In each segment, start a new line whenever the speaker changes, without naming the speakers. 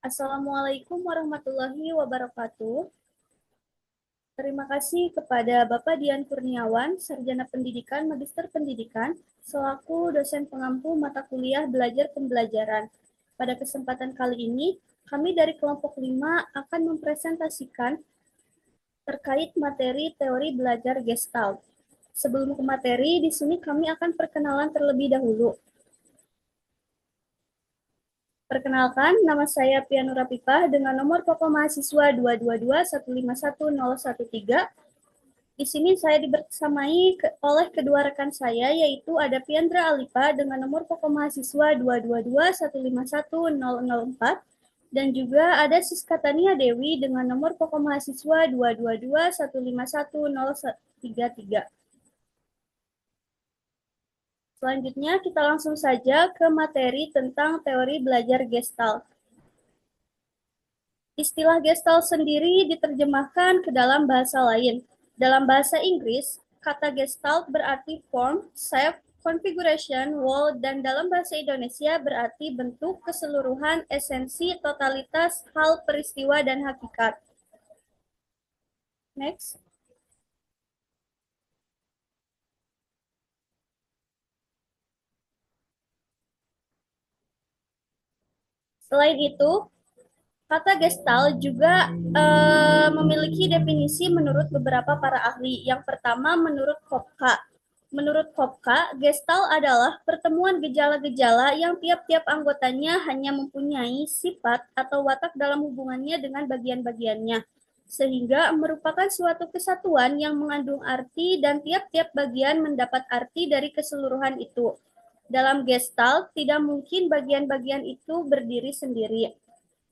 Assalamualaikum warahmatullahi wabarakatuh. Terima kasih kepada Bapak Dian Kurniawan, Sarjana Pendidikan, Magister Pendidikan, selaku dosen pengampu mata kuliah belajar pembelajaran. Pada kesempatan kali ini, kami dari kelompok 5 akan mempresentasikan terkait materi teori belajar Gestalt. Sebelum ke materi, di sini kami akan perkenalan terlebih dahulu. Perkenalkan, nama saya Pianura Pipah dengan nomor pokok mahasiswa 222151013. Di sini saya dibersamai oleh kedua rekan saya, yaitu ada Piandra Alipa dengan nomor pokok mahasiswa 222151004, dan juga ada Siska Tania Dewi dengan nomor pokok mahasiswa 222151033. Selanjutnya, kita langsung saja ke materi tentang teori belajar Gestalt. Istilah Gestalt sendiri diterjemahkan ke dalam bahasa lain. Dalam bahasa Inggris, kata Gestalt berarti form, shape, configuration, wall, dan dalam bahasa Indonesia berarti bentuk, keseluruhan, esensi, totalitas, hal, peristiwa, dan hakikat. Next. Selain itu, kata Gestalt juga memiliki definisi menurut beberapa para ahli. Yang pertama, menurut Kopka. Menurut Kopka, Gestalt adalah pertemuan gejala-gejala yang tiap-tiap anggotanya hanya mempunyai sifat atau watak dalam hubungannya dengan bagian-bagiannya, sehingga merupakan suatu kesatuan yang mengandung arti dan tiap-tiap bagian mendapat arti dari keseluruhan itu. Dalam Gestalt, tidak mungkin bagian-bagian itu berdiri sendiri.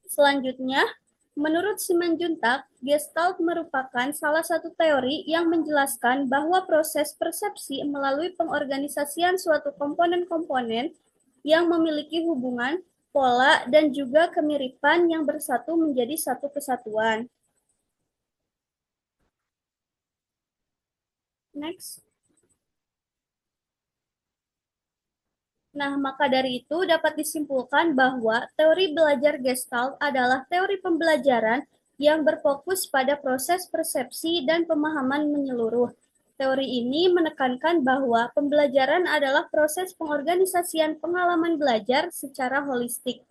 Selanjutnya, menurut Simanjuntak, Gestalt merupakan salah satu teori yang menjelaskan bahwa proses persepsi melalui pengorganisasian suatu komponen-komponen yang memiliki hubungan, pola, dan juga kemiripan yang bersatu menjadi satu kesatuan. Next. Nah, maka dari itu dapat disimpulkan bahwa teori belajar Gestalt adalah teori pembelajaran yang berfokus pada proses persepsi dan pemahaman menyeluruh. Teori ini menekankan bahwa pembelajaran adalah proses pengorganisasian pengalaman belajar secara holistik.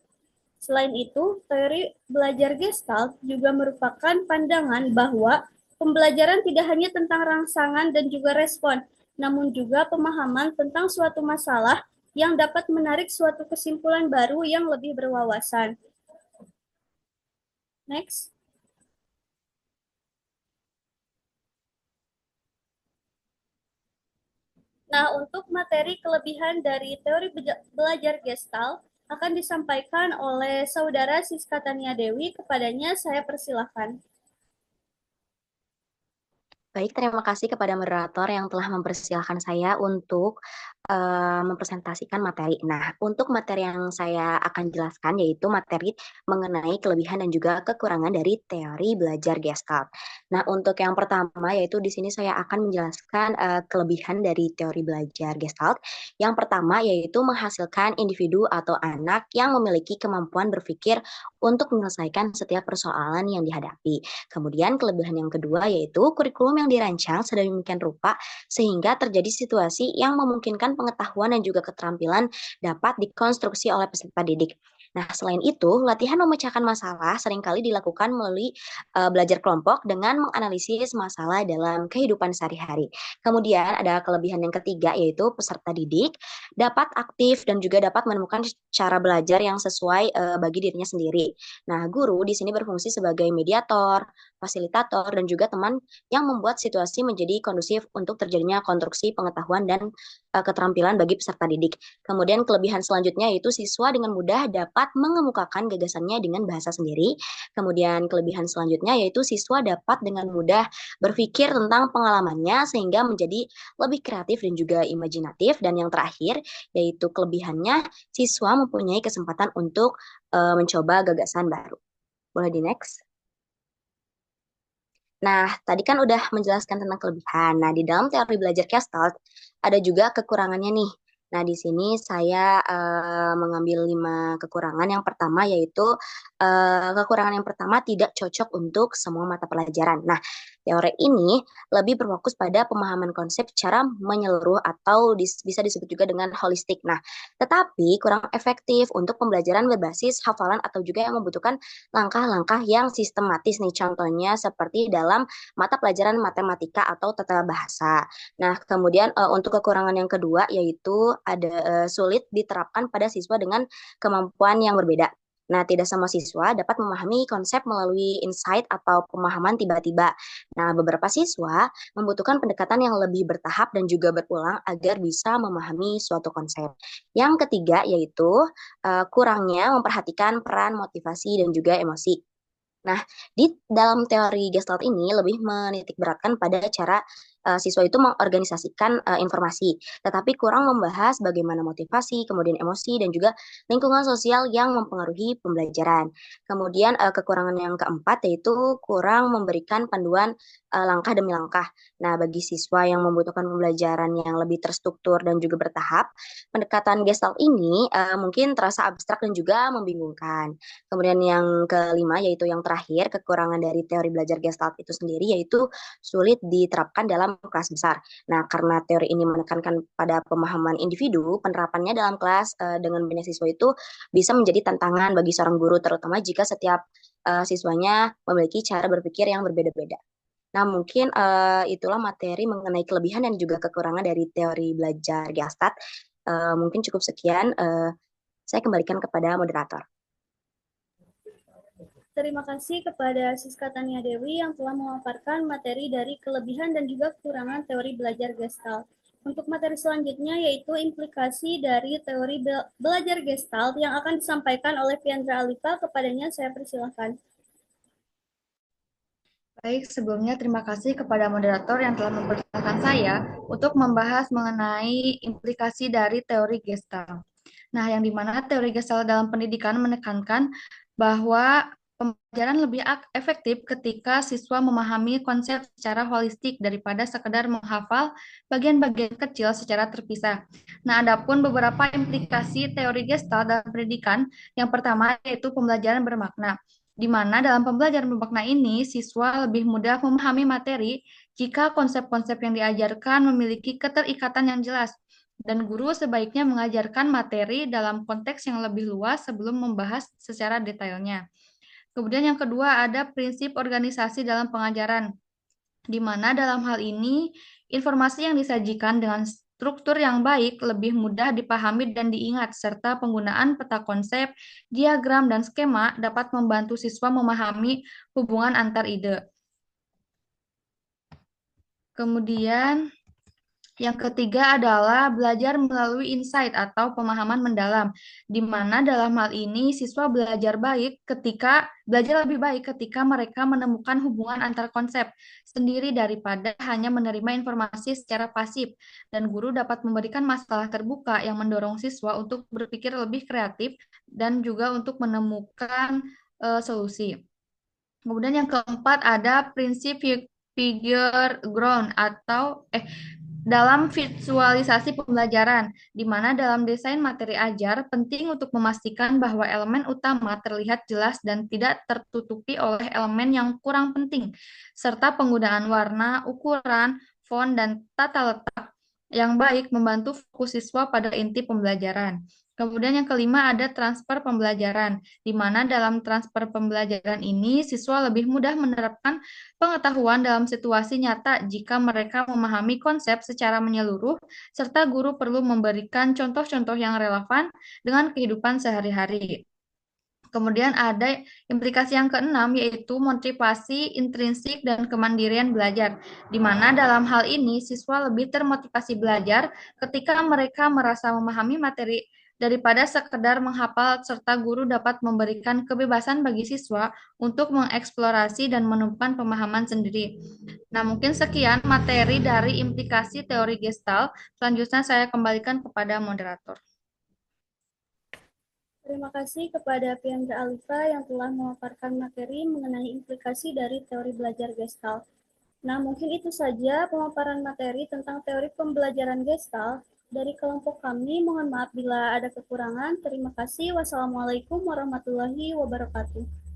Selain itu, teori belajar Gestalt juga merupakan pandangan bahwa pembelajaran tidak hanya tentang rangsangan dan juga respon, namun juga pemahaman tentang suatu masalah yang dapat menarik suatu kesimpulan baru yang lebih berwawasan. Next. Nah, untuk materi kelebihan dari teori belajar Gestalt akan disampaikan oleh Saudara Siska Tania Dewi. Kepadanya saya persilahkan.
Baik, terima kasih kepada moderator yang telah mempersilahkan saya untuk mempresentasikan materi. Nah, untuk materi yang saya akan jelaskan yaitu materi mengenai kelebihan dan juga kekurangan dari teori belajar Gestalt. Nah, untuk yang pertama yaitu di sini saya akan menjelaskan kelebihan dari teori belajar Gestalt. Yang pertama yaitu menghasilkan individu atau anak yang memiliki kemampuan berpikir untuk menyelesaikan setiap persoalan yang dihadapi. Kemudian kelebihan yang kedua yaitu kurikulum yang dirancang sedemikian rupa sehingga terjadi situasi yang memungkinkan pengetahuan dan juga keterampilan dapat dikonstruksi oleh peserta didik. Nah, selain itu, latihan memecahkan masalah seringkali dilakukan melalui belajar kelompok dengan menganalisis masalah dalam kehidupan sehari-hari. Kemudian ada kelebihan yang ketiga yaitu peserta didik dapat aktif dan juga dapat menemukan cara belajar yang sesuai bagi dirinya sendiri. Nah, guru di sini berfungsi sebagai mediator, fasilitator, dan juga teman yang membuat situasi menjadi kondusif untuk terjadinya konstruksi pengetahuan dan keterampilan bagi peserta didik. Kemudian kelebihan selanjutnya yaitu siswa dengan mudah dapat mengemukakan gagasannya dengan bahasa sendiri. Kemudian kelebihan selanjutnya yaitu siswa dapat dengan mudah berpikir tentang pengalamannya sehingga menjadi lebih kreatif dan juga imajinatif. Dan yang terakhir yaitu kelebihannya siswa mempunyai kesempatan untuk mencoba gagasan baru. Boleh di next? Nah, tadi kan udah menjelaskan tentang kelebihan. Nah, di dalam teori belajar Gestalt, ada juga kekurangannya nih. Nah, di sini saya mengambil 5 kekurangan. Yang pertama yaitu kekurangan yang pertama tidak cocok untuk semua mata pelajaran. Nah, teori ini lebih berfokus pada pemahaman konsep secara menyeluruh atau bisa disebut juga dengan holistik. Nah, tetapi kurang efektif untuk pembelajaran berbasis hafalan atau juga yang membutuhkan langkah-langkah yang sistematis nih. Contohnya seperti dalam mata pelajaran matematika atau tata bahasa. Nah, kemudian untuk kekurangan yang kedua yaitu ada sulit diterapkan pada siswa dengan kemampuan yang berbeda. Nah, tidak semua siswa dapat memahami konsep melalui insight atau pemahaman tiba-tiba. Nah, beberapa siswa membutuhkan pendekatan yang lebih bertahap dan juga berulang agar bisa memahami suatu konsep. Yang ketiga yaitu kurangnya memperhatikan peran motivasi dan juga emosi. Nah, di dalam teori Gestalt ini lebih menitikberatkan pada cara siswa itu mengorganisasikan informasi, tetapi kurang membahas bagaimana motivasi, kemudian emosi, dan juga lingkungan sosial yang mempengaruhi pembelajaran. Kemudian kekurangan yang keempat yaitu kurang memberikan panduan langkah demi langkah. Nah, bagi siswa yang membutuhkan pembelajaran yang lebih terstruktur dan juga bertahap, pendekatan Gestalt ini mungkin terasa abstrak dan juga membingungkan. Kemudian yang kelima yaitu yang terakhir, kekurangan dari teori belajar Gestalt itu sendiri yaitu sulit diterapkan dalam kelas besar. Nah, karena teori ini menekankan pada pemahaman individu, penerapannya dalam kelas dengan banyak siswa itu bisa menjadi tantangan bagi seorang guru, terutama jika setiap siswanya memiliki cara berpikir yang berbeda-beda. Nah, mungkin itulah materi mengenai kelebihan dan juga kekurangan dari teori belajar Gestalt. Mungkin cukup sekian. Saya kembalikan kepada moderator.
Terima kasih kepada Siska Tania Dewi yang telah memaparkan materi dari kelebihan dan juga kekurangan teori belajar Gestalt. Untuk materi selanjutnya yaitu implikasi dari teori belajar Gestalt yang akan disampaikan oleh Fiandra Alifa. Kepadanya saya persilahkan.
Baik, sebelumnya terima kasih kepada moderator yang telah mempersilahkan saya untuk membahas mengenai implikasi dari teori Gestalt. Nah, yang dimana teori Gestalt dalam pendidikan menekankan bahwa pembelajaran lebih efektif ketika siswa memahami konsep secara holistik daripada sekedar menghafal bagian-bagian kecil secara terpisah. Nah, adapun beberapa implikasi teori Gestalt dalam pendidikan, yang pertama yaitu pembelajaran bermakna, di mana dalam pembelajaran bermakna ini siswa lebih mudah memahami materi jika konsep-konsep yang diajarkan memiliki keterikatan yang jelas, dan guru sebaiknya mengajarkan materi dalam konteks yang lebih luas sebelum membahas secara detailnya. Kemudian yang kedua ada prinsip organisasi dalam pengajaran, di mana dalam hal ini informasi yang disajikan dengan struktur yang baik lebih mudah dipahami dan diingat, serta penggunaan peta konsep, diagram, dan skema dapat membantu siswa memahami hubungan antar ide. Kemudian yang ketiga adalah belajar melalui insight atau pemahaman mendalam, di mana dalam hal ini siswa belajar lebih baik ketika mereka menemukan hubungan antar konsep sendiri daripada hanya menerima informasi secara pasif, dan guru dapat memberikan masalah terbuka yang mendorong siswa untuk berpikir lebih kreatif dan juga untuk menemukan solusi. Kemudian yang keempat ada prinsip figure ground atau dalam visualisasi pembelajaran, di mana dalam desain materi ajar penting untuk memastikan bahwa elemen utama terlihat jelas dan tidak tertutupi oleh elemen yang kurang penting, serta penggunaan warna, ukuran, font, dan tata letak yang baik membantu fokus siswa pada inti pembelajaran. Kemudian yang kelima ada transfer pembelajaran, di mana dalam transfer pembelajaran ini siswa lebih mudah menerapkan pengetahuan dalam situasi nyata jika mereka memahami konsep secara menyeluruh, serta guru perlu memberikan contoh-contoh yang relevan dengan kehidupan sehari-hari. Kemudian ada implikasi yang keenam yaitu motivasi intrinsik dan kemandirian belajar, di mana dalam hal ini siswa lebih termotivasi belajar ketika mereka merasa memahami materi daripada sekedar menghafal, serta guru dapat memberikan kebebasan bagi siswa untuk mengeksplorasi dan menemukan pemahaman sendiri. Nah, mungkin sekian materi dari implikasi teori Gestalt. Selanjutnya saya kembalikan kepada moderator.
Terima kasih kepada Fiandra Alifa yang telah memaparkan materi mengenai implikasi dari teori belajar Gestalt. Nah, mungkin itu saja pemaparan materi tentang teori pembelajaran Gestalt. Dari kelompok kami, mohon maaf bila ada kekurangan. Terima kasih. Wassalamualaikum warahmatullahi wabarakatuh.